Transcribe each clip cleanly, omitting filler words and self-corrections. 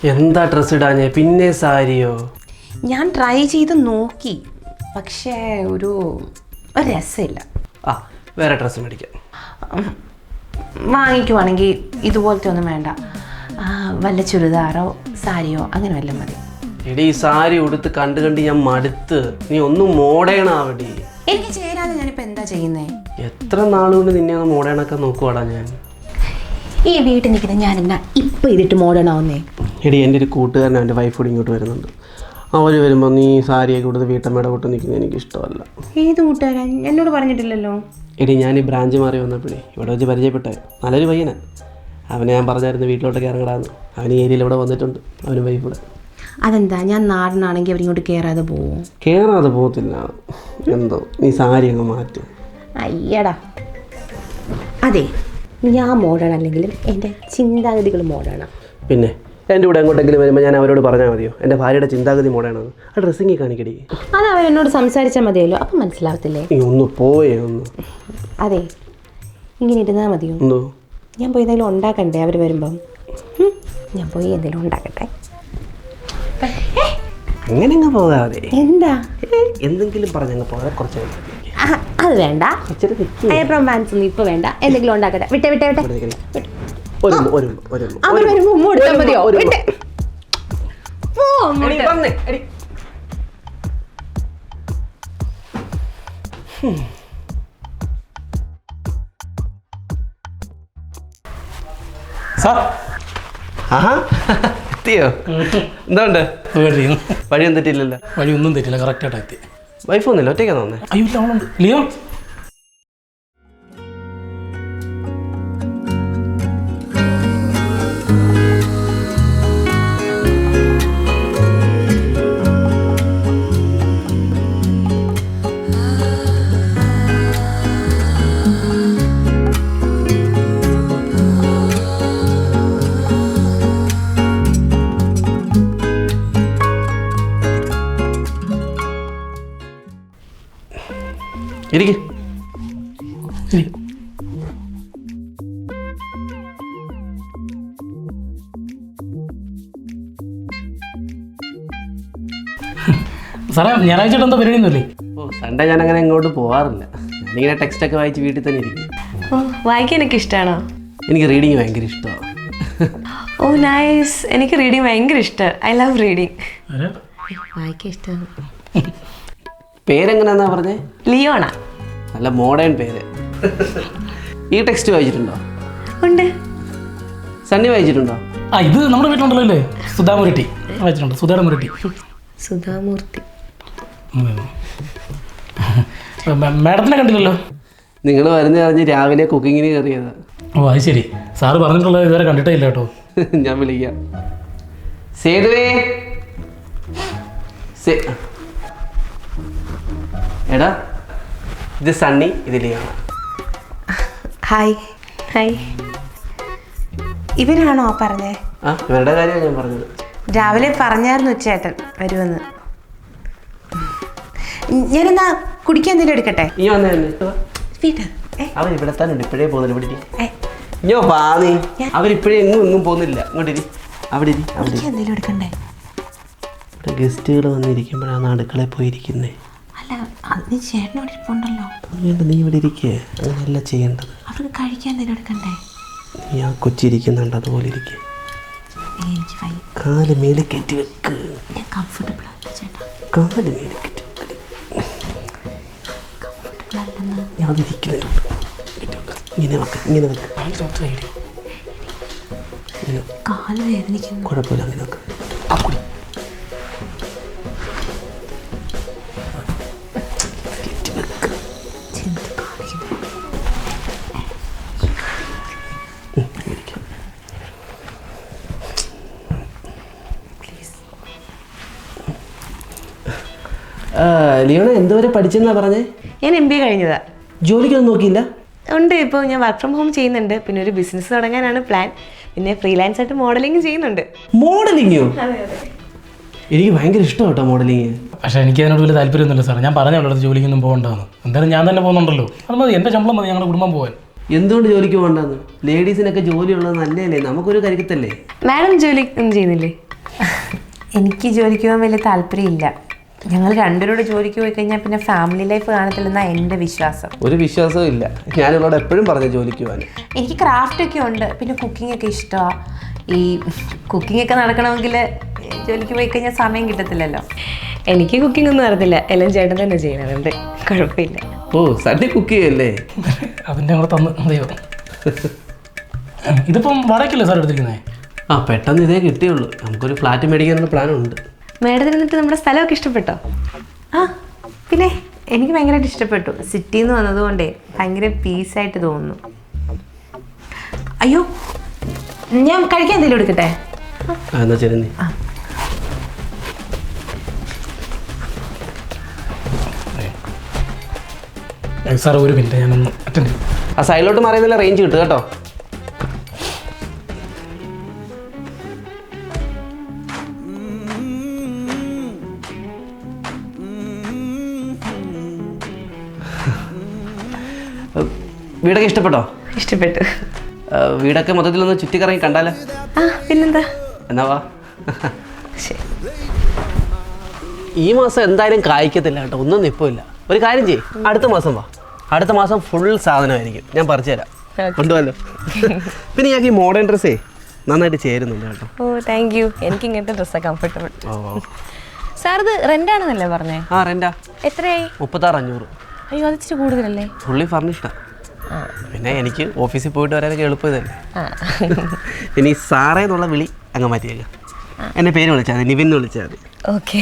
എന്താ ഡ്രസ് ഇടാഞ്ഞേ? പിന്നെ സാരിയോ? ഞാൻ ട്രൈ ചെയ്ത് നോക്കി, പക്ഷേ ഒരു രസമില്ല. ആ, വേറെ ഡ്രസ്സ് മേടിക്കാം. വാങ്ങിക്കുവാണെങ്കിൽ ഇതുപോലത്തെ ഒന്നും വേണ്ട, വല്ല ചുരിദാറോ സാരിയോ അങ്ങനെ വല്ലതും മതി. എടി, ഈ സാരി ഉടുത്ത് കണ്ട് കണ്ട് ഞാൻ മടുത്ത്. നീ ഒന്നും മോഡേൺ ആവടി. എനിക്ക് ചേരാതെ ഞാനിപ്പോൾ എന്താ ചെയ്യുന്നേ? എത്ര നാളുകൊണ്ട് നിന്നെ ഒന്ന് മോഡേണൊക്കെ നോക്കുവാടാ ഞാൻ. ഈ വീട്ടിൽ നിൽക്കുന്ന ഞാൻ എന്നാ ഇപ്പം ഇതിട്ട് മോഡേൺ ആവുന്നേ? എടി, എൻ്റെ ഒരു കൂട്ടുകാരൻ അവൻ്റെ വൈഫ് കൂടി ഇങ്ങോട്ട് വരുന്നുണ്ട്. അവർ വരുമ്പോൾ നീ സാരിയൊക്കെ കൊടുത്ത് വീട്ടമ്മയുടെ കൂട്ട് നിൽക്കുന്നത് എനിക്ക് ഇഷ്ടമല്ല. ഏത് കൂട്ടുകാരൻ? എന്നോട് പറഞ്ഞിട്ടില്ലല്ലോ. എടി, ഞാൻ ഈ ബ്രാഞ്ച് മാറി വന്നപ്പോഴേ ഇവിടെ വെച്ച് പരിചയപ്പെട്ടേ. നല്ലൊരു പയ്യനെ. അവനെ ഞാൻ പറഞ്ഞായിരുന്നു വീട്ടിലോട്ടൊക്കെ ഇറങ്ങടാന്ന്. അവൻ ഈ ഏരിയയിൽ ഇവിടെ വന്നിട്ടുണ്ട്, അവനും വൈഫ് ഇവിടെ. അതെന്താ? ഞാൻ നാടനാണെങ്കിൽ അവരിങ്ങോട്ട് കയറാതെ പോവും? കയറാതെ പോകത്തില്ല. എന്തോ നീ സാരി അങ്ങ് മാറ്റും. അയ്യടാ, അതെ, ഞാൻ മോഡേൺ അല്ലെങ്കിലും എൻ്റെ ചിന്താഗതികൾ മോഡേണാണ്. പിന്നെ എൻ്റെ കൂടെ എങ്ങോട്ടെങ്കിലും വരുമ്പോൾ ഞാൻ അവരോട് പറഞ്ഞാൽ മതിയോ എൻ്റെ ഭാര്യയുടെ ചിന്താഗതി മോഡേണാണ്? ആ ഡ്രസ്സിങ്ങി കാണിക്കടി. അത് അവരെന്നോട് സംസാരിച്ചാൽ മതിയല്ലോ, അപ്പം മനസ്സിലാവത്തില്ലേ? നീ ഒന്ന് പോയേ ഒന്ന്. അതെ, ഇങ്ങനെ ഇരുന്നാൽ മതിയോ? എന്തോ? ഞാൻ പോയി എന്തെങ്കിലും ഉണ്ടാക്കണ്ടേ അവർ വരുമ്പം? ഞാൻ പോയി എന്തെങ്കിലും ഉണ്ടാക്കട്ടെ. അങ്ങനെ അങ്ങ് പോകാതെ. എന്താ? എന്തെങ്കിലും പറഞ്ഞങ്ങ് പോകാതെ. കുറച്ച് അത് വേണ്ട, റൊമാൻസ് ഒന്നും ഇപ്പൊ വേണ്ട. എന്തെങ്കിലും ഉണ്ടാക്കട്ടെ. വിട്ടെ വിട്ടെ വിട്ടെ. അവർ വരുമ്പോ ഉമ്മ കൊടുത്താൽ മതിയോ? എത്തിയോ? എന്തുണ്ട്? വഴിയൊന്നും തെറ്റില്ലല്ലോ? വഴിയൊന്നും തെറ്റില്ല, കറക്റ്റായിട്ട് എത്തി. വൈഫ് ഒന്നുമില്ല, ഒറ്റയ്ക്കാണ് വന്നേ? അയ്യോ, അവളുണ്ട്. ലിയോ, ഇരിക്ക്. സാറേ, ഞായറാഴ്ച എന്താ പരിപാടിയൊന്നുമില്ലേ? ഓ, സൺഡേ ഞാൻ അങ്ങനെ ഇങ്ങോട്ട് പോകാറില്ല. ഞാനിങ്ങനെ ടെക്സ്റ്റൊക്കെ വായിച്ച് വീട്ടിൽ തന്നെ ഇരിക്കും. വായിക്കാനൊക്കെ ഇഷ്ടമാണോ? എനിക്ക് റീഡിങ് ഭയങ്കര ഇഷ്ടമാണ്. ഓ നൈസ്. എനിക്ക് റീഡിങ് ഭയങ്കര ഇഷ്ടമാണ്. I love reading. വായിക്കാൻ ഇഷ്ടമാണ്. പേരെങ്ങനെയാന്നാ പറഞ്ഞേ? ലിയോണ. നല്ല മോഡേൺ പേര്. ഈ ടെക്സ്റ്റ് വായിച്ചിട്ടുണ്ടോ? ഉണ്ട്. സണ്ണി വായിച്ചിട്ടുണ്ടോ? ഇത് നമ്മുടെ വീട്ടിലുണ്ടല്ലോ അല്ലേ, സുധാമുരട്ടി വായിച്ചിട്ടുണ്ട്. സുധാമുരട്ടി. സുധാമൂർത്തി. മാഡത്തിനെ കണ്ടില്ലല്ലോ. നിങ്ങൾ വരുന്ന അറിഞ്ഞ് രാവിലെ കുക്കിങ്ങിന് കയറിയത്. ഓ, അത് ശരി. സാറ് പറഞ്ഞിട്ടുള്ളത് ഇതുവരെ കണ്ടിട്ടേ ഇല്ല കേട്ടോ. ഞാൻ വിളിക്കാം. സേതുവേ. എടാ, ഇത് സണ്ണി, ഇത് ലിയോണ. ഹായ്. ഹായ്. ഇവരാണോ പറഞ്ഞേ? ആ, ഇവരുടെ കാര്യമാണ് ഞാൻ പറഞ്ഞത്. രാവിലെ പറഞ്ഞായിരുന്നു ചേട്ടൻ വരുമെന്ന്. ഞാനെന്നാ കുടിക്കാൻ എന്തെങ്കിലും എടുക്കട്ടെ? ഈ വന്നേ വീട്ടിൽ അവൻ ഇവിടെ തന്നെ ഉണ്ട്. ഇപ്പോഴേ പോകുന്നില്ല. ഇവിടെ ഇഞ്ഞോ പാതി. അവരിപ്പോഴേ എങ്ങും പോകുന്നില്ല. ഇങ്ങോട്ട് ഇരി. അവിടെ ഇരി. അവിടെ എന്തെങ്കിലും എടുക്കണ്ടേ? ഇവിടെ ഗസ്റ്റുകൾ വന്നിരിക്കുമ്പോഴാണ് അടുക്കളയിൽ പോയിരിക്കുന്നേ. അല്ല, അതിന് ചേട്ടനോട് ഇരിപ്പുണ്ടല്ലോ. നീ ഇവിടെ ഇരിക്കേ. അങ്ങനെയല്ല ചെയ്യേണ്ടത്. അവർക്ക് കഴിക്കാൻ എന്തെങ്കിലും എടുക്കണ്ടേ? നീ ആ കൊച്ചിരിക്കുന്നുണ്ട്, അതുപോലെ ഇരിക്കേ. കാല് മേലെ കയറ്റി വെക്ക്. ഞാൻ കംഫർട്ടബിൾ ആണ് ചേട്ടാ. കാല് മേലെ കയറ്റി വെക്ക്. ഞാൻ അതിരിക്കുന്നുണ്ട്. ഇങ്ങനെ വെക്ക്. ഇങ്ങനെ വെക്ക്. കാല് വേദനിക്കുന്നു. കുഴപ്പമില്ല, അങ്ങനെ വെക്ക്. ലിയോണ എന്തുവരെ പഠിച്ചെന്നാ പറഞ്ഞേ? ഞാൻ MBA കഴിഞ്ഞതാ. ജോലിക്കൊന്നും നോക്കിയില്ല? ഉണ്ട്. ഇപ്പോൾ ഞാൻ വർക്ക് ഫ്രം ഹോം ചെയ്യുന്നുണ്ട്. പിന്നെ ഒരു ബിസിനസ് തുടങ്ങാനാണ് പ്ലാൻ. പിന്നെ ഫ്രീലാൻസ് ആയിട്ട് മോഡലിംഗ് ചെയ്യുന്നുണ്ട്. മോഡലിങ്ങോ? എനിക്ക് ഭയങ്കര ഇഷ്ടമാണ് കേട്ടോ മോഡലിങ്. പക്ഷേ എനിക്ക് അതിനോട് വലിയ താല്പര്യമൊന്നുമില്ല സാർ. ഞാൻ പറഞ്ഞല്ലോ ജോലിക്കൊന്നും പോകണ്ടെന്ന്. എന്തായാലും ഞാൻ തന്നെ പോകുന്നുണ്ടല്ലോ. അത് മതി, എൻ്റെ ശമ്പളം മതി ഞങ്ങളുടെ കുടുംബം പോകാൻ. എന്തുകൊണ്ട് ജോലിക്ക് പോകണ്ടെന്ന്? ലേഡീസിനൊക്കെ ജോലി ഉള്ളത് നല്ലതല്ലേ? നമുക്കൊരു കരുത്തല്ലേ? മാഡം ജോലി ഒന്നും ചെയ്യുന്നില്ലേ? എനിക്ക് ജോലിക്ക് പോകാൻ വലിയ താല്പര്യമില്ല. ഞങ്ങൾ രണ്ടുപേരോട് ജോലിക്ക് പോയി കഴിഞ്ഞാൽ പിന്നെ ഫാമിലി ലൈഫ് കാണത്തില്ലെന്നാണ് എൻ്റെ വിശ്വാസം. ഒരു വിശ്വാസവും ഇല്ല. ഞാനിവളോട് എപ്പോഴും പറഞ്ഞു ജോലിക്ക് പോകാൻ. എനിക്ക് ക്രാഫ്റ്റ് ഒക്കെ ഉണ്ട്, പിന്നെ കുക്കിംഗ് ഒക്കെ ഇഷ്ടമാണ്. ഈ കുക്കിംഗ് ഒക്കെ നടക്കണമെങ്കിൽ ജോലിക്ക് പോയി കഴിഞ്ഞാൽ സമയം കിട്ടത്തില്ലല്ലോ. എനിക്ക് കുക്കിംഗ് ഒന്നും അറിയത്തില്ല, എല്ലാം ചേട്ടൻ തന്നെ ചെയ്യണതുണ്ട്, കുഴപ്പമില്ല. ഓ സൺഡേ കുക്ക് ചെയ്യല്ലേ? അതിൻ്റെ കൂടെ തന്ന് ദൈവം. ഇതിപ്പം വാടകയ്ക്കല്ലേ സാർ എടുത്തിരിക്കുന്നത്? ആ പെട്ടെന്ന് ഇതേ കിട്ടിയുള്ളൂ. നമുക്കൊരു ഫ്ലാറ്റ് മേടിക്കാനുള്ള പ്ലാനുണ്ട്. മേഡത്തിന് എന്നിട്ട് നമ്മുടെ സ്ഥലമൊക്കെ ഇഷ്ടപ്പെട്ടോ? ആ പിന്നെ എനിക്ക് ഭയങ്കരമായിട്ട് ഇഷ്ടപ്പെട്ടു. സിറ്റിയിൽ നിന്ന് വന്നതുകൊണ്ടേ ഭയങ്കര പീസായിട്ട് തോന്നുന്നു. അയ്യോ, ഞാൻ കഴിക്കാൻ എന്തെങ്കിലും എടുക്കട്ടെ? എന്നാ ശരി നീ. സാർ ഒരു മിനിറ്റ്, ഞാനൊന്ന് അറ്റൻഡ് ചെയ്യും. ആ സൈഡിലോട്ട് മാറിയുന്നില്ല, റേഞ്ച് കിട്ടും കേട്ടോ. വീടൊക്കെ ഇഷ്ടപ്പെട്ടോ? ഇഷ്ടപ്പെട്ടു. വീടൊക്കെ മൊത്തത്തിലൊന്ന് ചുറ്റിക്കറങ്ങി കണ്ടാലോ? ആ പിന്നെന്താ, എന്നാ വാ. ശരി. ഈ മാസം എന്തായാലും കായ്ക്കത്തില്ല കേട്ടോ, ഒന്നും നിൽപ്പില്ല. ഒരു കാര്യം ചെയ്യ്, അടുത്ത മാസം വാ. അടുത്ത മാസം ഫുൾ സാധനമായിരിക്കും, ഞാൻ പറിച്ചു തരാം. കൊണ്ടുപോകല്ലോ. പിന്നെ ഞങ്ങൾക്ക് ഈ മോഡേൺ ഡ്രസ്സേ നന്നായിട്ട് ചേരുന്നുണ്ട് കേട്ടോ. ഓ താങ്ക് യു. എനിക്ക് ഇങ്ങനത്തെ ഡ്രസ്സാണ് കംഫർട്ടബിൾ. ഓ സാർ ഇത് റെൻ്റാണെന്നല്ലേ പറഞ്ഞേ? ആ റെൻ്റാ. എത്രയായി? 36,500. അയ്യോ അത് ഇച്ചിരി കൂടുതലല്ലേ? ഫുള്ളി ഫർണിഷ്ഡാ. പിന്നെ എനിക്ക് ഓഫീസിൽ പോയിട്ട് വരാനൊക്കെ എളുപ്പം ഇതല്ലേ. ആ ഇനി സാറേ എന്നുള്ള വിളി അങ്ങ് മാറ്റിയേക്കാം. എൻ്റെ പേര് വിളിച്ചാൽ മതി, നിവിൻ വിളിച്ചാൽ മതി. ഓക്കെ.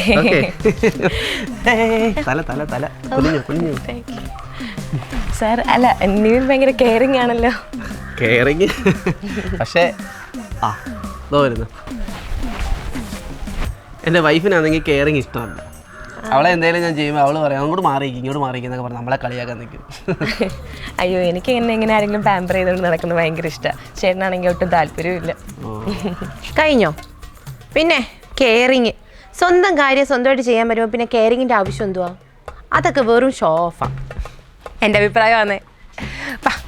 തല തല തല കുഞ്ഞു കുഞ്ഞു. സാർ അല്ല, നിവിൻ ഭയങ്കര കെയറിങ് ആണല്ലോ. കെയറിങ് പക്ഷേ ആ ഇതോ വരുന്നു. എൻ്റെ വൈഫിനാണെങ്കിൽ കെയറിങ് ഇഷ്ടമല്ല. അവളെ എന്തെങ്കിലും ഞാൻ ചെയ്യുമ്പോൾ അവൾ പറയാം അങ്ങോട്ട് മാറിയിരിക്കും ഇങ്ങോട്ട് മാറിയിരിക്കും എന്നൊക്കെ പറഞ്ഞ് നമ്മളെ കളിയാക്കാൻ നിൽക്കും. അയ്യോ എനിക്ക് എങ്ങനെ ആരെങ്കിലും പാമ്പർ ചെയ്തുകൊണ്ട് നടക്കുന്നത് ഭയങ്കര ഇഷ്ടമാണ്. ചേട്ടനാണെങ്കിൽ ഒട്ടും താല്പര്യമില്ല. കഴിഞ്ഞോ? പിന്നെ കെയറിങ്, സ്വന്തം കാര്യം സ്വന്തമായിട്ട് ചെയ്യാൻ പറ്റുമ്പോൾ പിന്നെ കെയറിങ്ങിൻ്റെ ആവശ്യം എന്തുവാ? അതൊക്കെ വെറും ഷോ ഓഫാണ്, എൻ്റെ അഭിപ്രായമാണേ.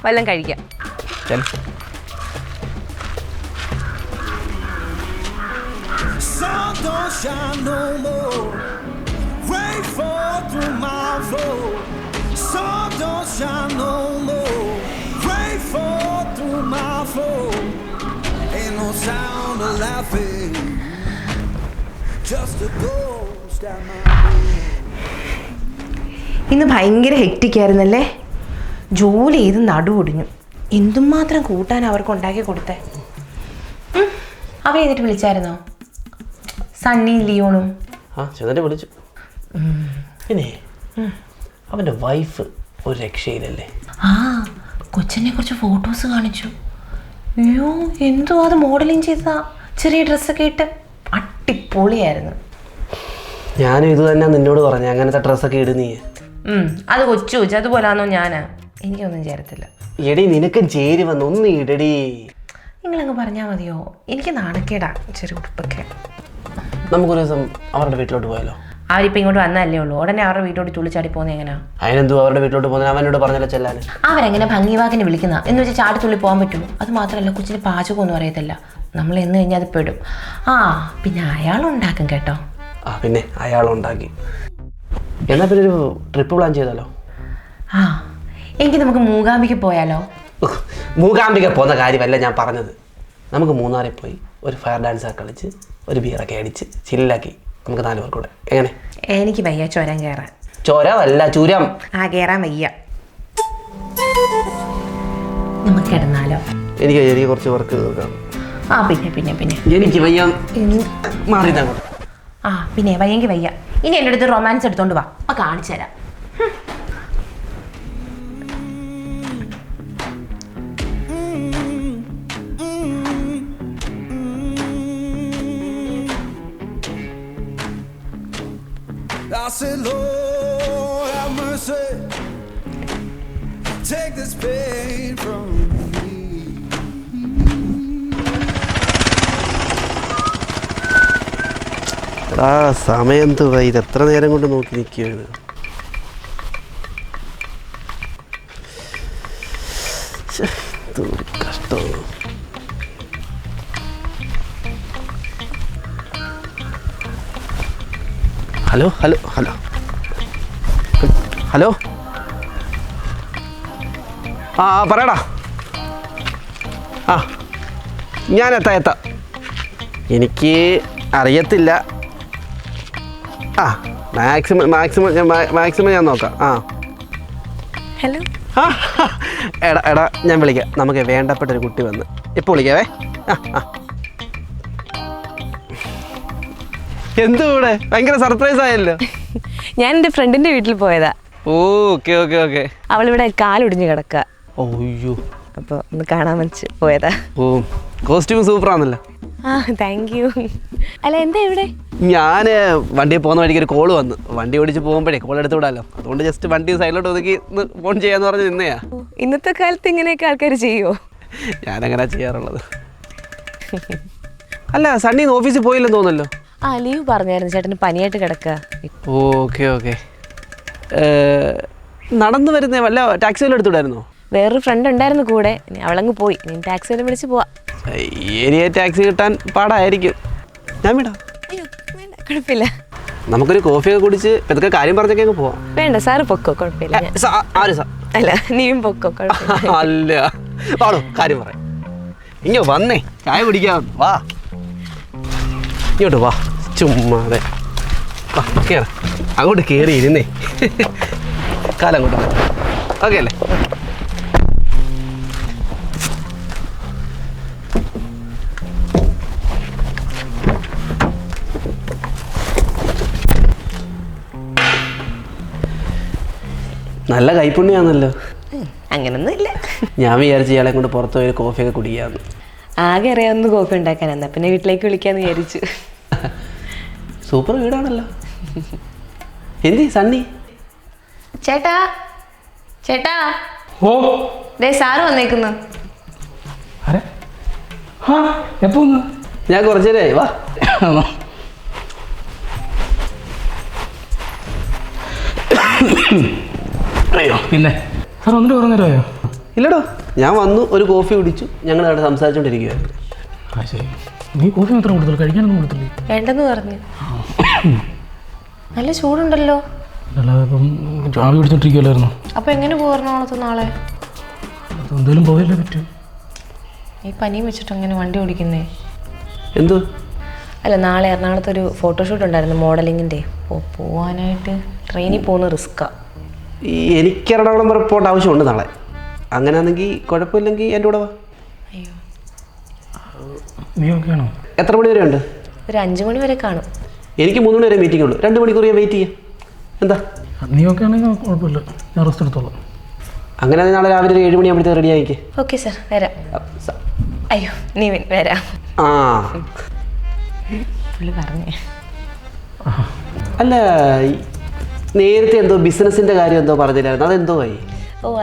വല്ലതും കഴിക്കാം. Sun don't shine no more. Rain fall through my floor. Sun don't shine no more. Rain fall through my floor. Ain't no sound of laughing. Just a ghost at my door. ഇന്ന് ഭയങ്കര hectic ആയിരുന്നല്ലേ? ജോലി ചെയ്ത് നടുവൊടിഞ്ഞു. എന്തുമാത്രം കൂട്ടാൻ അവർക്ക് ഉണ്ടാക്കി കൊടുത്തേ. അവ എന്നിട്ട് വിളിച്ചായിരുന്നോ? സണ്ണി ലിയോണും? ആ ചെന്നിട്ട് വിളിച്ചു. പിന്നെ അവൻ്റെ വൈഫ് ഒരു രക്ഷയില്ലല്ലേ. ആ കൊച്ചിനെ കുറിച്ച് ഫോട്ടോസ് കാണിച്ചു. അയ്യോ എന്തോ അത് മോഡലിങ് ചെയ്തതാ, ചെറിയ ഡ്രസ്സൊക്കെ ഇട്ട് അടിപൊളിയായിരുന്നു. ഞാനും ഇത് തന്നെ നിന്നോട് പറഞ്ഞു, അങ്ങനത്തെ ഡ്രസ്സൊക്കെ ഇടുന്നീ. അത് കൊച്ചു കൊച്ചു അതുപോലാണോ? എനിക്കൊന്നും ചേരത്തില്ല. എടി നിനക്കും ചേരി വന്ന് ഒന്ന് ഇടടി. നിങ്ങളങ്ങ് പറഞ്ഞാൽ മതിയോ? എനിക്ക് നാണക്കേടാ ചെറിയ ഉടുപ്പൊക്കെ. നമുക്കൊരു ദിവസം അവരുടെ വീട്ടിലോട്ട് പോയാലോ? അവരിപ്പോൾ ഇങ്ങോട്ട് വന്നതല്ലേ ഉള്ളൂ, ഉടനെ അവരുടെ വീട്ടോട്ട് തുള്ളിച്ചാടി പോകുന്നത് എങ്ങനെയാ? അതിനെന്തോ അവരുടെ വീട്ടിലോട്ട് പോകുന്നത് അവനോട് പറഞ്ഞല്ലോ ചെല്ലാൻ. അവരെങ്ങനെ ഭംഗിവാക്കിനെ വിളിക്കുന്ന എന്ന് വെച്ചാൽ ചാടിത്തുള്ളി പോകാൻ പറ്റുമോ? അത് മാത്രമല്ല കൊച്ചിന് പാചകമൊന്നും അറിയത്തില്ല, നമ്മൾ എന്ന് കഴിഞ്ഞാൽ അത് പെടും. ആ പിന്നെ അയാളുണ്ടാക്കും കേട്ടോ. ആ പിന്നെ അയാളുണ്ടാക്കി. എന്നാൽ പിന്നെ ഒരു ട്രിപ്പ് പ്ലാൻ ചെയ്താലോ? ആ എങ്കിൽ നമുക്ക് മൂകാംബിക്ക് പോയാലോ? മൂകാംബിക പോകുന്ന കാര്യമല്ല ഞാൻ പറഞ്ഞത്. നമുക്ക് മൂന്നാറിൽ പോയി ഒരു ഫയർ ഡാൻസൊക്കെ കളിച്ച് ഒരു ബിയറൊക്കെ അടിച്ച് ചില്ലാക്കി നമുക്ക് 4 പേർ കൂടെ. എങ്ങനെ? എനിക്ക് വയ്യ ചുരം കയറാൻ. ചൊരവല്ല ചുരം. ആ കയറാൻ വയ്യ. നമുക്ക് കിടന്നാലോ? എനിക്ക് ചെറിയ കുറച്ച് വർക്ക് തീർക്കാം. ആ പിന്നെ പിന്നെ പിന്നെ എനിക്ക് വയ്യ, മാറി അങ്ങോട്ട്. ആ പിന്നെ വയ്യെങ്കിൽ വയ്യ. ഇനി എൻ്റെ അടുത്ത് റൊമാൻസ് എടുത്തോണ്ട് വാ, അപ്പം കാണിച്ചു തരാം. I said, Lord, have mercy. Take this pain from me. ആ സമയം എന്തുവാ ഇത്? എത്ര നേരം കൊണ്ട് നോക്കി നിൽക്കുകയാണ്. കഷ്ടമാണ്. ഹലോ ഹലോ ഹലോ ഹലോ പറയടാ. ഞാൻ എത്താം. എനിക്ക് അറിയത്തില്ല. മാക്സിമം ഞാൻ നോക്കാം. ഹലോ. എടാ ഞാൻ വിളിക്കാം. നമുക്ക് വേണ്ടപ്പെട്ടൊരു കുട്ടി വന്ന് ഇപ്പോൾ വിളിക്കാവേ. എന്തുകൂടെ ഭയങ്കര സർപ്രൈസ് ആയല്ലോ. ഞാൻ എൻ്റെ ഫ്രണ്ടിൻ്റെ വീട്ടിൽ പോയതാ. ഓക്കെ. അവളിവിടെ കാലൊടിഞ്ഞ് കിടക്കുക. ഓയ്യോ. അപ്പോൾ ഒന്ന് കാണാൻ വെച്ച് പോയതാ. കോസ്റ്റ്യൂം സൂപ്പറാണല്ലോ. Thank you. അല്ല എന്താ ഇവിടെ? ഞാൻ വണ്ടിയിൽ പോകുന്ന വഴിക്ക് ഒരു കോള് വന്നു. വണ്ടി ഓടിച്ച് പോകുമ്പോഴേ കോൾ എടുത്ത് വിടാമല്ലോ. അതുകൊണ്ട് ജസ്റ്റ് വണ്ടി സൈഡിലോട്ട് ഒതുക്കി ഫോൺ ചെയ്യാന്ന് പറഞ്ഞ് നിന്നെയാ. ഇന്നത്തെ കാലത്ത് ഇങ്ങനെയൊക്കെ ആൾക്കാർ ചെയ്യുമോ? ഞാനങ്ങനെ ചെയ്യാറുള്ളത്. അല്ല സണ്ണി ഓഫീസിൽ പോയില്ലെന്ന് തോന്നല്ലോ. ലീവ് പറഞ്ഞായിരുന്നു, ചേട്ടന് പനിയായിട്ട് കിടക്കുക. ഓക്കെ. നടന്നു വരുന്നേ വല്ല ടാക്സി വല്ലതും എടുത്തുവിടായിരുന്നോ? വേറൊരു ഫ്രണ്ട് ഉണ്ടായിരുന്നു കൂടെ, അവളങ്ങ് പോയി. നീ ടാക്സി വല്ലതും വിളിച്ച് പോവാ. ഏരിയ ടാക്സി കിട്ടാൻ പാടായിരിക്കും. ഞാൻ വിടാം. അയ്യോ വേണ്ട, കുഴപ്പമില്ല. നമുക്കൊരു കോഫിയൊക്കെ കുടിച്ച് ഇതൊക്കെ കാര്യം പറഞ്ഞൊക്കെ അങ്ങ് പോവാം. വേണ്ട സാറ് പൊക്കോ, കുഴപ്പമില്ല. അല്ല നീയും പൊക്കോ, കുഴപ്പമില്ല. അല്ല വാടോ, കാര്യം പറയാം. ഇങ്ങോ വന്നേ, ചായ കുടിക്കാം. വാ ഇങ്ങോട്ട് വാ. ചുമ്മാതെ കേറ. അങ്ങോട്ട് കയറി ഇരുന്നേ. കാലം അങ്ങോട്ട്. ഓക്കെ അല്ലേ? നല്ല കൈപ്പുണ്യാണല്ലോ. അങ്ങനൊന്നും ഇല്ല. ഞാൻ വിചാരിച്ചു ഇയാളെ കൊണ്ട് പുറത്ത് പോയി കോഫിയൊക്കെ കുടിക്കാന്ന്. ആകെ അറിയാവുന്ന കോഫി ഉണ്ടാക്കാൻ, എന്നാ പിന്നെ വീട്ടിലേക്ക് വിളിക്കാന്ന് വിചാരിച്ചു. സൂപ്പർ വീടാണല്ലോ. എന്തി സണ്ണി? ചേട്ടാ ചേട്ടാ, ഓ ദേ സാറ് വന്നേക്കുന്നു. എപ്പോ? ഞാൻ കുറച്ചു നേരമായി. വാ. അയ്യോ പിന്നെ സാർ വന്നിട്ട് കുറേ നേരമായോ? ഇല്ലടോ, ഞാൻ വന്നു, ഒരു കോഫി കുടിച്ചു, ഞങ്ങൾ അവിടെ സംസാരിച്ചുകൊണ്ടിരിക്കുകയായിരുന്നു. ശരി. നീ കോഫി മാത്രം കൊടുത്തല്ലോ, കഴിക്കാനൊന്നും കൊടുത്തില്ലേ? വേണ്ടെന്ന് പറഞ്ഞു. നല്ല ചൂടുണ്ടല്ലോ. അല്ലാതെ ഇപ്പം ആവി പിടിച്ചോണ്ടിരിക്കുമല്ലായിരുന്നു. അപ്പൊ എങ്ങനെ പോരണോളത്ത് നാളെ? എന്തായാലും പോയല്ലേ പറ്റൂ. ഈ പനിയും വെച്ചിട്ട് അങ്ങനെ വണ്ടി ഓടിക്കുന്നേ? എന്തോ? അല്ല നാളെ എറണാകുളത്തൊരു ഫോട്ടോഷൂട്ട് ഉണ്ടായിരുന്നു മോഡലിങ്ങിൻ്റെ. പോവാനായിട്ട് ട്രെയിനിൽ പോകുന്ന റിസ്ക്കാ. എനിക്ക് എറണാകുളം വരെ പോകേണ്ട ആവശ്യമുണ്ട് നാളെ. അങ്ങനെയാണെങ്കിൽ കുഴപ്പമില്ലെങ്കിൽ എൻ്റെ കൂടെ വാ. അയ്യോ, നീ ഓക്കെ ആണോ? എത്ര മണി വരെ ഉണ്ട്? ഒരു 5 മണി വരെ കാണും. എനിക്ക് 3 മണി വരെ മീറ്റിംഗ് ഉള്ളൂ. 2 മണിക്കൂർ ഞാൻ വെയിറ്റ് ചെയ്യാം. എന്താ? നീ ഓക്കെ ആണെങ്കിൽ കുഴപ്പമില്ല, ഞാൻ റെസ്റ്റ് എടുത്തോളാം. അങ്ങനെ നാളെ രാവിലെ ഒരു 7 മണിയാകുമ്പോഴത്തേക്ക് റെഡി ആയിക്കേ. ഓക്കെ സാർ, വരാം. അയ്യോ നീ വരാം. പുള്ളി പറഞ്ഞേ. അല്ല നേരത്തെ എന്തോ ബിസിനസിൻ്റെ കാര്യം എന്തോ പറഞ്ഞില്ലായിരുന്നു, അതെന്തോ ആയി?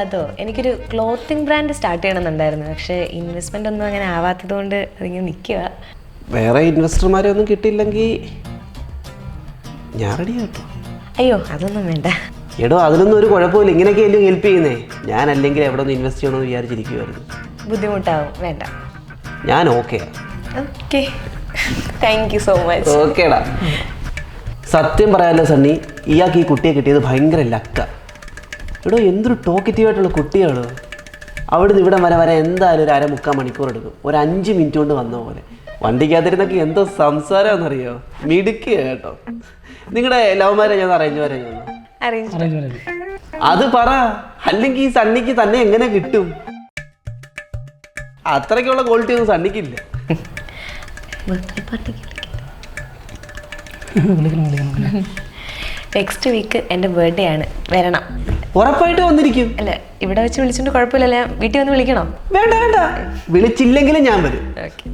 അതോ, എനിക്കൊരു ക്ലോത്തിങ് ബ്രാൻഡ് സ്റ്റാർട്ട് ചെയ്യണമെന്നുണ്ടായിരുന്നു. പക്ഷേ ഇൻവെസ്റ്റ്മെൻ്റ് ഒന്നും അങ്ങനെ ആവാത്തത് കൊണ്ട് അതിങ്ങനെ നിൽക്കുക. വേറെ ഇൻവെസ്റ്റർമാരെ ഒന്നും കിട്ടിയില്ലെങ്കിൽ ഞാൻ റെഡി കേട്ടോ. അയ്യോ അതൊന്നും വേണ്ട. എടോ അതിനൊന്നും ഒരു കുഴപ്പമില്ല, ഇങ്ങനെയൊക്കെ അല്ലേ ഹെൽപ്പ് ചെയ്യുന്നേ. ഞാൻ അല്ലെങ്കിൽ എവിടെ ഒന്ന് ഇൻവെസ്റ്റ് ചെയ്യണമെന്ന് വിചാരിച്ചിരിക്കുമായിരുന്നു. ബുദ്ധിമുട്ടാവും, വേണ്ട. ഞാൻ okay. Okay, thank you so much. ഓക്കേടാ. സത്യം പറയാമല്ലോ സണ്ണി, ഇയാൾക്ക് ഈ കുട്ടിയെ കിട്ടിയത് ഭയങ്കര ലക്ക. എടോ എന്തൊരു ടോക്കറ്റീവായിട്ടുള്ള കുട്ടിയാണ്. അവിടുന്ന് ഇവിടെ വരെ എന്തായാലും ഒരു 1/4-3/4 മണിക്കൂർ എടുക്കും. ഒരു 5 മിനിറ്റ് കൊണ്ട് വന്ന പോലെ. വണ്ടിക്കകത്തിരുന്നൊക്കെ എന്തോ സംസാരമാണെന്നറിയോ, മിടുക്കിയ കേട്ടോ. നിങ്ങളുടെ ലവ് മാരേജ് ആണോ അറേഞ്ച് മാരേജ് ആണോ? അത് പറ, അല്ലെങ്കിൽ ഈ സണ്ണിക്ക് തന്നെ എങ്ങനെ കിട്ടും? അത്രയ്ക്കുള്ള ക്വാളിറ്റി ഒന്നും സണ്ണിക്കില്ല. നെക്സ്റ്റ് വീക്ക് എൻ്റെ ബർത്ത്ഡേ ആണ്, വരണം. ഉറപ്പായിട്ട് വന്നിരിക്കും. അല്ല ഇവിടെ വെച്ച് വിളിച്ചിട്ട് കുഴപ്പമില്ലല്ലോ, വീട്ടിൽ വന്ന് വിളിക്കണോ? വേണ്ട വേണ്ട, വിളിച്ചില്ലെങ്കിലും ഞാൻ വരും.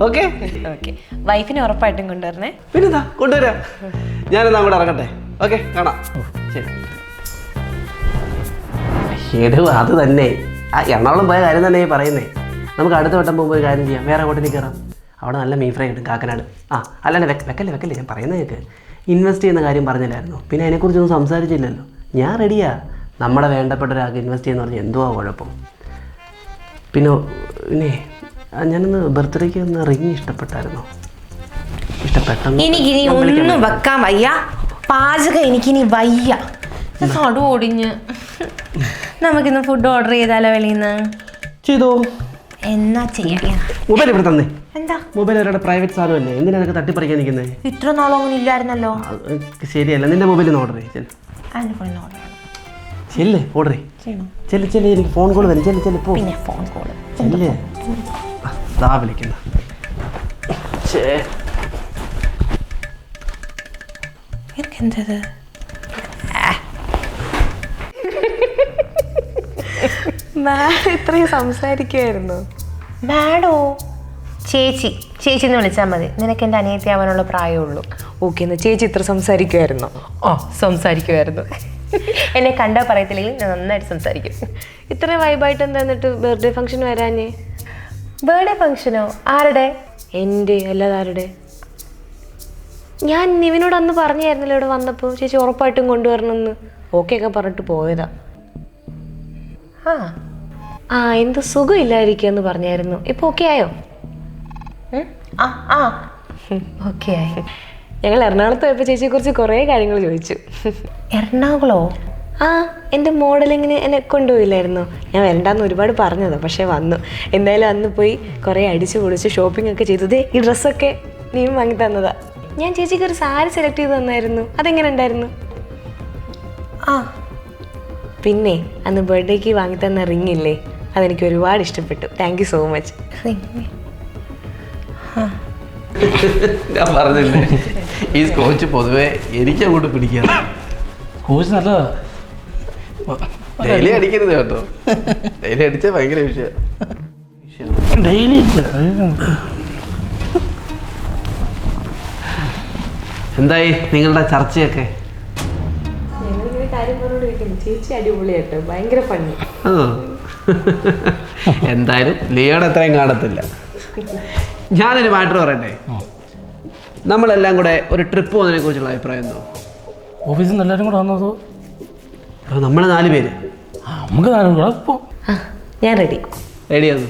Okay okay. വൈഫിനെ ഉറപ്പായിട്ടും കൊണ്ടുവരണേ. പിന്നെന്താ, കൊണ്ടുവരാം. ഞാനെന്നാ അങ്ങോട്ട് ഇറങ്ങട്ടെ. ഓക്കെ, കാണാം. ശരി. എടോ അത് തന്നെ, എറണാകുളം പോയ കാര്യം തന്നെ പറയുന്നേ. നമുക്ക് അടുത്ത വട്ടം പോകുമ്പോൾ ഒരു കാര്യം ചെയ്യാം, വേറെ അങ്ങോട്ടേക്ക് കയറാം. അവിടെ നല്ല മീൻ ഫ്രൈ കിട്ടും, കാക്കനാട്. അല്ലാണ്ട് വെക്കല്ലേ, ഞാൻ പറയുന്നതൊക്കെ. ഇൻവെസ്റ്റ് ചെയ്യുന്ന കാര്യം പറഞ്ഞില്ലായിരുന്നു, പിന്നെ അതിനെക്കുറിച്ചൊന്നും സംസാരിച്ചില്ലല്ലോ. ഞാൻ റെഡിയാ. നമ്മുടെ വേണ്ടപ്പെട്ട ഒരാൾക്ക് ഇൻവെസ്റ്റ് ചെയ്യുന്ന പറഞ്ഞാൽ എന്തുവാ കുഴപ്പം? പിന്നെ ഞാനൊന്ന് ബർത്ത്ഡേക്ക് ഒന്ന് റിങ് ഇഷ്ടപ്പെട്ടായിരുന്നോ? ഇഷ്ടപ്പെട്ടെന്ന് ഒന്നും വെക്കാൻ വയ്യ. പാചകം എനിക്കിനി വയ്യ, നടു ഓടിഞ്ഞ്. നമുക്കിന്ന് ഫുഡ് ഓർഡർ ചെയ്താലോ വെളിയിൽ നിന്ന്? ചെയ്തോ. എന്നാ ചെയ്യാ? മൊബൈൽ ഇവിടെ തന്നെ. എന്താ മൊബൈൽ അവരുടെ പ്രൈവറ്റ് സാധനമല്ലേ, എന്തിനാ നിനക്ക് തട്ടിപ്പറിക്കാൻ നിൽക്കുന്നത്? ഇത്ര നാളും അങ്ങനെ ഇല്ലായിരുന്നല്ലോ. ശരിയല്ല, നിന്റെ മൊബൈലിൽ നിന്ന് ഓർഡർ ചെയ്യും. അതിന് ഫോണിൽ ഓർഡർ ചെല്ല്, ഓർഡർ ചെയ്യണം. ചെല്ല്, എനിക്ക് ഫോൺ കോൾ വരും. ചെല്ല് പോ. പിന്നെ ഫോൺ കോള് ചെല്ല്. ദാ വിളിക്കുന്ന. എന്തത്? ഇത്രയും സംസാരിക്കുമായിരുന്നു മാഡോ? ചേച്ചി എന്ന് വിളിച്ചാൽ മതി. നിനക്ക് എൻ്റെ അനിയത്തിയാവാനുള്ള പ്രായമുള്ളൂ. ഓക്കെ, എന്നാൽ ചേച്ചി ഇത്ര സംസാരിക്കുമായിരുന്നു? സംസാരിക്കുമായിരുന്നു. എന്നെ കണ്ടാൽ പറയത്തില്ലെങ്കിൽ ഞാൻ നന്നായിട്ട് സംസാരിക്കും. ഇത്രയും വൈബായിട്ട് എന്താ എന്നിട്ട് ബർത്ത്ഡേ ഫംഗ്ഷൻ വരാഞ്ഞേ? ബർത്ത്ഡേ ഫംഗ്ഷനോ? ആരുടെ? എൻ്റെ, അല്ലാതെ ആരുടെ? ഞാൻ നിവിനോട് അന്ന് പറഞ്ഞായിരുന്നല്ലോ ഇവിടെ വന്നപ്പോൾ ചേച്ചി ഉറപ്പായിട്ടും കൊണ്ടുവരണമെന്ന്. ഓക്കെ ഒക്കെ പറഞ്ഞിട്ട് പോയതാ. എന്ത് സുഖമില്ലായിരിക്കുക എന്ന് പറഞ്ഞായിരുന്നു. ഇപ്പോൾ ഓക്കെ ആയോ? ഓക്കെ ആയി. ഞങ്ങൾ എറണാകുളത്ത് പോയപ്പോൾ ചേച്ചിയെക്കുറിച്ച് കുറേ കാര്യങ്ങൾ ചോദിച്ചു. എറണാകുളമോ? എൻ്റെ മോഡലിങ്ങിന് എന്നെ കൊണ്ടുപോയില്ലായിരുന്നു. ഞാൻ വരണ്ടാന്ന് ഒരുപാട് പറഞ്ഞതാണ്, പക്ഷേ വന്നു. എന്തായാലും അന്ന് പോയി കുറേ അടിച്ചു പൊളിച്ച് ഷോപ്പിംഗ് ഒക്കെ ചെയ്തത്. ഈ ഡ്രസ്സൊക്കെ നീ വാങ്ങി തന്നതാ. ഞാൻ ചേച്ചിക്ക് ഒരു സാരി സെലക്ട് ചെയ്ത് തന്നായിരുന്നു. അതെങ്ങനെ ഉണ്ടായിരുന്നു? പിന്നെ അന്ന് ബർത്ത്ഡേക്ക് വാങ്ങി തന്ന റിങ് ഇല്ലേ, അതെനിക്ക് ഒരുപാട് ഇഷ്ടപ്പെട്ടു. Thank you so much. ഞാൻ പറഞ്ഞില്ലേ, ഈ സ്കോച്ച് പൊതുവെ എനിക്ക് അങ്ങോട്ട് പിടിക്കാം. സ്കോച്ച് നല്ലതാ. ഡെയിലി അടിക്കരുത് കേട്ടോ. ഡെയിലി അടിച്ചാൽ ഭയങ്കര വിഷയം. ഡെയിലി എന്തായി നിങ്ങളുടെ ചർച്ചയൊക്കെ? ചേച്ചി അടിപൊളിയായിട്ട് ഭയങ്കര പണി. എന്തായാലും ലിയോടെ അത്രയും കാണത്തില്ല. ഞാനൊരു മാറ്റർ പറയട്ടെ. നമ്മളെല്ലാം കൂടെ ഒരു ട്രിപ്പ് പോകുന്നതിനെ കുറിച്ചുള്ള അഭിപ്രായം എന്തോ? ഓഫീസിൽ നിന്ന് എല്ലാവരും കൂടെ വന്നതോ? നമ്മൾ 4 പേര്. നമുക്ക് 4 കൂടെ പോ. ഞാൻ റെഡി. റെഡിയാണ്.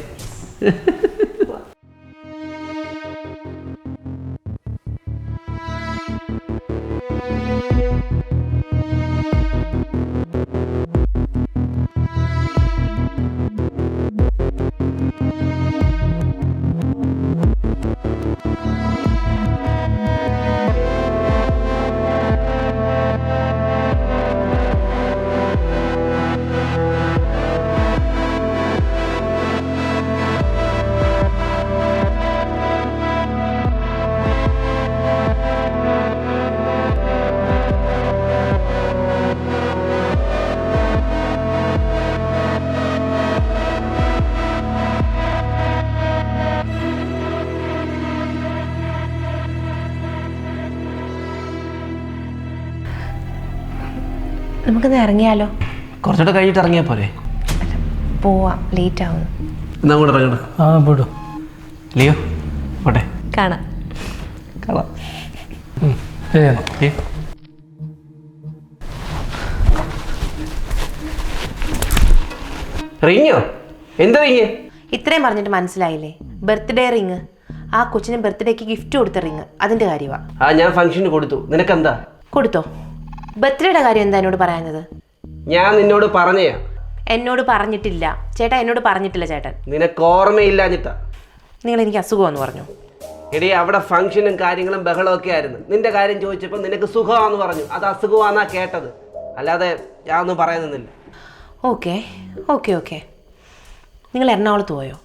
നമുക്കൊന്ന് ഇറങ്ങിയാലോ? കുറച്ചുകൂടെ കഴിഞ്ഞിട്ട് ഇറങ്ങിയാൽ പോരെ? പോവാം, ലേറ്റ് ആവുന്നു. എന്നാ കൂടെ ഇറങ്ങണം. പോയിട്ടു ലിയോ പോട്ടെ. കാണാം. റിങ്ങോ? എന്താ റിങ്? ഇത്രയും പറഞ്ഞിട്ട് മനസ്സിലായില്ലേ? Birthday ring. ആ കൊച്ചിന് ബർത്ത്ഡേക്ക് ഗിഫ്റ്റ് കൊടുത്ത റിങ്, അതിന്റെ കാര്യമാണ്. ഞാൻ ഫംഗ്ഷന് കൊടുത്തു. നിനക്കെന്താ? കൊടുത്തോ? ബർത്ത്ഡേയുടെ കാര്യം എന്താ എന്നോട് പറയാഞ്ഞത്? ഞാൻ നിന്നോട് പറഞ്ഞയാ. എന്നോട് പറഞ്ഞിട്ടില്ല ചേട്ടാ, എന്നോട് പറഞ്ഞിട്ടില്ല ചേട്ടൻ. നിനക്ക് ഓർമ്മയില്ലാഞ്ഞിട്ടാ. നിങ്ങൾ എനിക്ക് അസുഖമെന്ന് പറഞ്ഞു. എടീ, അവിടെ ഫംഗ്ഷനും കാര്യങ്ങളും ബഹളവും ഒക്കെ ആയിരുന്നു. നിന്റെ കാര്യം ചോദിച്ചപ്പോൾ നിനക്ക് സുഖമാണെന്ന് പറഞ്ഞു. അത് അസുഖമാണെന്നാ കേട്ടത്, അല്ലാതെ ഞാൻ ഒന്നും പറയാൻ നിന്നില്ല. Okay okay okay. നിങ്ങൾ എറണാകുളത്ത് പോയോ?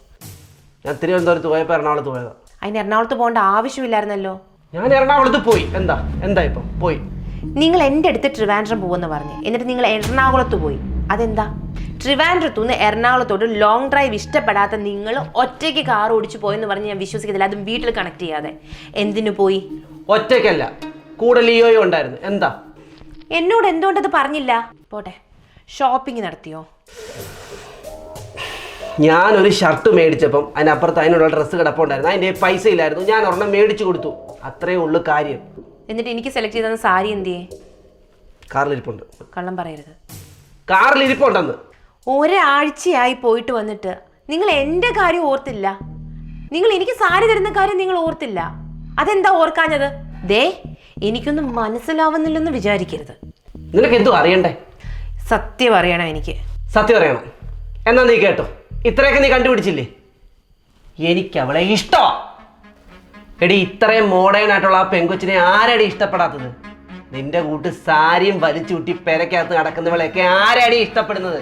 ഞാൻ തിരുവനന്തപുരത്ത് പോയപ്പോൾ എറണാകുളത്ത് പോയതാ. അതിന് എറണാകുളത്ത് പോകേണ്ട ആവശ്യമില്ലായിരുന്നല്ലോ. ഞാൻ എറണാകുളത്ത് പോയി. എന്താ ഇപ്പം പോയി? നിങ്ങൾ എൻ്റെ അടുത്ത് ട്രിവാൻഡ്രം പോകുമെന്ന് പറഞ്ഞു, എന്നിട്ട് നിങ്ങൾ എറണാകുളത്ത് പോയി. അതെന്താ? ട്രിവാൻഡ്രത്തു നിന്ന് എറണാകുളത്തോട് ലോങ് ഡ്രൈവ് ഇഷ്ടപ്പെടാത്ത നിങ്ങൾ ഒറ്റയ്ക്ക് കാർ ഓടിച്ചു പോയെന്ന് പറഞ്ഞ് ഞാൻ വിശ്വസിക്കത്തില്ല, അതും വീട്ടിൽ കണക്ട് ചെയ്യാതെ. എന്തിനു പോയി? ഒറ്റയ്ക്കല്ല, കൂടെ ലിയോയും ഉണ്ടായിരുന്നു. എന്താ? എന്നോട് എന്തുകൊണ്ടത് പറഞ്ഞില്ല? പോട്ടെ, ഷോപ്പിംഗ് നടത്തിയോ? ഞാനൊരു ഷർട്ട് മേടിച്ചപ്പം അതിനപ്പുറത്ത് അതിനുള്ള ഡ്രസ്സ് കിടപ്പുണ്ടായിരുന്നു. അതിൻ്റെ പൈസ ഇല്ലായിരുന്നു. ഞാൻ ഒരെണ്ണം മേടിച്ചു കൊടുത്തു. അത്രയേ ഉള്ളൂ കാര്യം. എന്നിട്ട് എനിക്ക് സെലക്ട് ചെയ്ത സാരി എന്തിയേ? കാറിലിരിപ്പുണ്ട്. കള്ളം പറയരുത്. കാറിലിരിപ്പുണ്ടെന്ന്. ഒരാഴ്ചയായി പോയിട്ട് വന്നിട്ട് നിങ്ങൾ എൻ്റെ കാര്യം ഓർത്തില്ല. നിങ്ങൾ എനിക്ക് സാരി തരുന്ന കാര്യം നിങ്ങൾ ഓർത്തില്ല. അതെന്താ ഓർക്കാഞ്ഞത്? ദേ, എനിക്കൊന്നും മനസ്സിലാവുന്നില്ലെന്ന് വിചാരിക്കരുത്. നിനക്ക് എന്തോ അറിയണ്ടേ? സത്യം അറിയണം എനിക്ക്. സത്യം അറിയണം. എന്നാ നീ കേട്ടോ, ഇത്രയൊക്കെ നീ കണ്ടുപിടിച്ചില്ലേ? എനിക്ക് അവളെ ഇഷ്ടമാ. എടി, ഇത്രയും മോഡേൺ ആയിട്ടുള്ള ആ പെങ്കൊച്ചിനെ ആരാടി ഇഷ്ടപ്പെടാത്തത്? നിന്റെ കൂട്ട് സാരിയും വലിച്ചുകൂട്ടി പെരക്കകത്ത് നടക്കുന്നവളെയൊക്കെ ആരാടി ഇഷ്ടപ്പെടുന്നത്?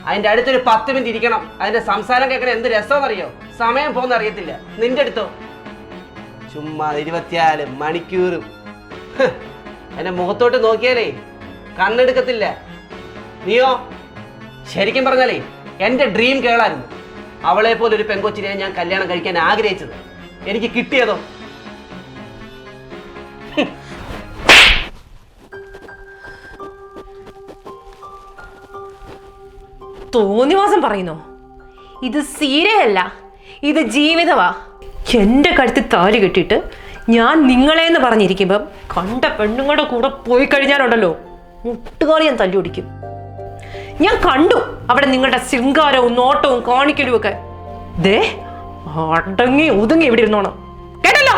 അതിന്റെ അടുത്തൊരു 10 മിനിറ്റ് ഇരിക്കണം. അതിന്റെ സംസാരം കേൾക്കണ എന്ത് രസമെന്നറിയോ? സമയം പോകുന്ന അറിയത്തില്ല. നിന്റെ അടുത്തോ ചുമ്മാ 24 മണിക്കൂറും. അതിന്റെ മുഖത്തോട്ട് നോക്കിയാലേ കണ്ണെടുക്കത്തില്ല. നീയോ ശരിക്കും പറഞ്ഞാലേ എൻ്റെ ഡ്രീം കേളായിരുന്നു. അവളെ പോലെ ഒരു പെങ്കൊച്ചിനെ ഞാൻ കല്യാണം കഴിക്കാൻ ആഗ്രഹിച്ചത്. എനിക്ക് കിട്ടിയതോ? തോന്നിവാസം പറയുന്നോ? ഇത് സീരിയലല്ല, ഇത് ജീവിതമാ. എൻ്റെ കഴുത്തിൽ താലി കെട്ടിയിട്ട് ഞാൻ നിങ്ങളെന്ന് പറഞ്ഞിരിക്കുമ്പം കണ്ട പെണ്ണുങ്ങളുടെ കൂടെ പോയി കഴിഞ്ഞാലുണ്ടല്ലോ, മുട്ടുകാലി ഞാൻ തല്ലി ഓടിക്കും. ഞാൻ കണ്ടു അവിടെ നിങ്ങളുടെ ശൃംഗാരവും നോട്ടവും കാണിക്കലും ഒക്കെ. ദേ അടങ്ങി ഒതുങ്ങി ഇവിടെ ഇരുന്നോണം, കേട്ടല്ലോ?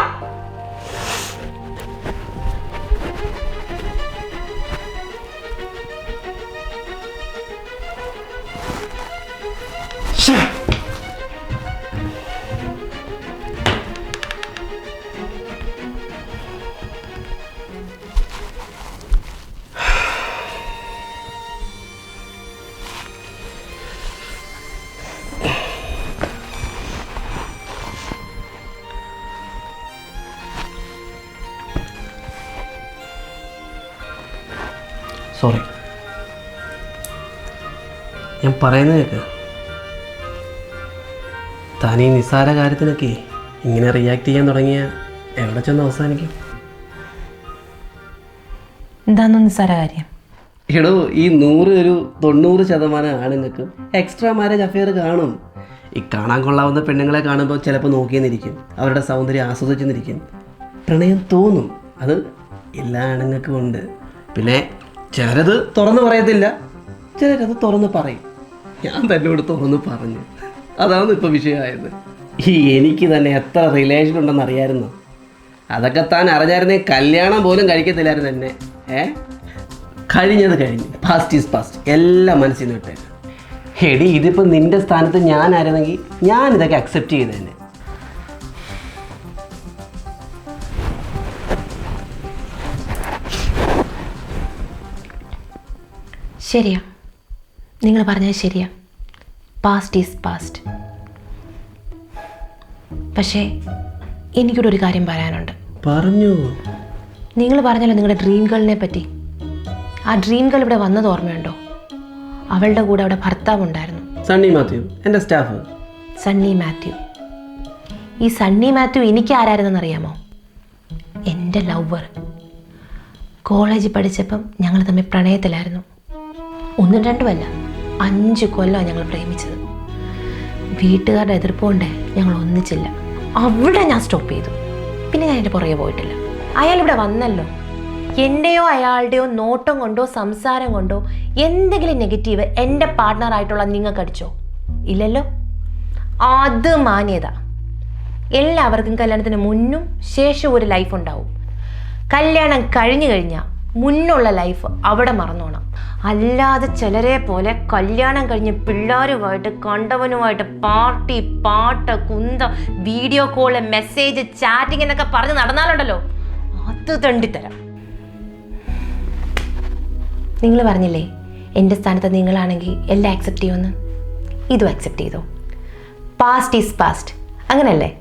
സോറി, ഞാൻ പറയുന്നത് കേൾക്ക്. താൻ ഈ നിസ്സാര കാര്യത്തിനൊക്കെ ഇങ്ങനെ റിയാക്ട് ചെയ്യാൻ തുടങ്ങിയ എവിടെ ചെന്ന് അവസാനിക്കും? എന്താന്ന് നിസ്സാര കാര്യം? എടോ, ഈ 100-90% ആണുങ്ങൾക്കും എക്സ്ട്രാ മാരേജ് അഫെയർ കാണും. ഈ കാണാൻ കൊള്ളാവുന്ന പെണ്ണുങ്ങളെ കാണുമ്പോൾ ചിലപ്പോൾ നോക്കിയെന്നിരിക്കും, അവരുടെ സൗന്ദര്യം ആസ്വദിച്ചെന്നിരിക്കും, പ്രണയം തോന്നും. അത് എല്ലാ ആണുങ്ങൾക്കും ഉണ്ട്. പിന്നെ ചിലരത് തുറന്ന് പറയത്തില്ല, ചിലരത് തുറന്ന് പറയും. ഞാൻ തന്നോട് തുറന്ന് പറഞ്ഞു. അതാണ് ഇപ്പോൾ വിഷയമായത്. ഈ എനിക്ക് തന്നെ എത്ര റിലേഷൻ ഉണ്ടെന്ന് അറിയാമായിരുന്നു. അതൊക്കെ താൻ അറിഞ്ഞായിരുന്നേ കല്യാണം പോലും കഴിക്കത്തില്ലായിരുന്നു എന്നെ. കഴിഞ്ഞത് കഴിഞ്ഞു, പാസ്റ്റ് ഈസ് പാസ്റ്റ്. എല്ലാം മനസ്സിൽ നിന്ന് വിട്ടേക്ക്. എടി, ഇതിപ്പോൾ നിൻ്റെ സ്ഥാനത്ത് ഞാനായിരുന്നെങ്കിൽ ഞാനിതൊക്കെ അക്സെപ്റ്റ് ചെയ്തേനെ. ശരിയാ, നിങ്ങൾ പറഞ്ഞത് ശരിയാ. Past is past. പക്ഷേ എനിക്കൂടെ ഒരു കാര്യം പറയാനുണ്ട്. പറഞ്ഞു. നിങ്ങൾ പറഞ്ഞല്ലോ നിങ്ങളുടെ ഡ്രീം ഗേളിനെ പറ്റി. ആ ഡ്രീം ഗേൾ ഇവിടെ വന്നത് ഓർമ്മയുണ്ടോ? അവളുടെ കൂടെ അവിടെ ഭർത്താവ് ഉണ്ടായിരുന്നു. സണ്ണി മാത്യു, എൻ്റെ സ്റ്റാഫ്. സണ്ണി മാത്യു. ഈ സണ്ണി മാത്യു എനിക്ക് ആരായിരുന്നെന്ന് അറിയാമോ? എൻ്റെ ലവർ. കോളേജിൽ പഠിച്ചപ്പം ഞങ്ങൾ തമ്മിൽ പ്രണയത്തിലായിരുന്നു. 1-2 5 കൊല്ലമാണ് ഞങ്ങൾ പ്രേമിച്ചത്. വീട്ടുകാരുടെ എതിർപ്പുകൊണ്ടേ ഞങ്ങൾ ഒന്നിച്ചില്ല. അവിടെ ഞാൻ സ്റ്റോപ്പ് ചെയ്തു. പിന്നെ ഞാൻ എൻ്റെ പുറകെ പോയിട്ടില്ല. അയാൾ ഇവിടെ വന്നല്ലോ. എൻ്റെയോ അയാളുടെയോ നോട്ടം കൊണ്ടോ സംസാരം കൊണ്ടോ എന്തെങ്കിലും നെഗറ്റീവ് എൻ്റെ പാർട്ട്ണറായിട്ടുള്ള നിങ്ങൾക്ക് അടിച്ചോ? ഇല്ലല്ലോ. അത് മാന്യത. എല്ലാവർക്കും കല്യാണത്തിന് മുന്നും ശേഷവും ഒരു ലൈഫ് ഉണ്ടാവും. കല്യാണം കഴിഞ്ഞു കഴിഞ്ഞാൽ മുന്നുള്ള ലൈഫ് അവിടെ മറന്നോണം. അല്ലാതെ ചിലരെ പോലെ കല്യാണം കഴിഞ്ഞ് പിള്ളേരുമായിട്ട് കണ്ടവനുമായിട്ട് പാർട്ടി, പാട്ട്, കുന്ത, വീഡിയോ കോള്, മെസ്സേജ്, ചാറ്റിംഗ് എന്നൊക്കെ പറഞ്ഞ് നടന്നാലുണ്ടല്ലോ, അത് തണ്ടിത്തരാം. നിങ്ങൾ പറഞ്ഞില്ലേ എൻ്റെ സ്ഥാനത്ത് നിങ്ങളാണെങ്കിൽ എല്ലാം അക്സെപ്റ്റ് ചെയ്യുമെന്ന്. ഇതും അക്സെപ്റ്റ് ചെയ്തോ. പാസ്റ്റ് ഈസ് പാസ്റ്റ്, അങ്ങനല്ലേ?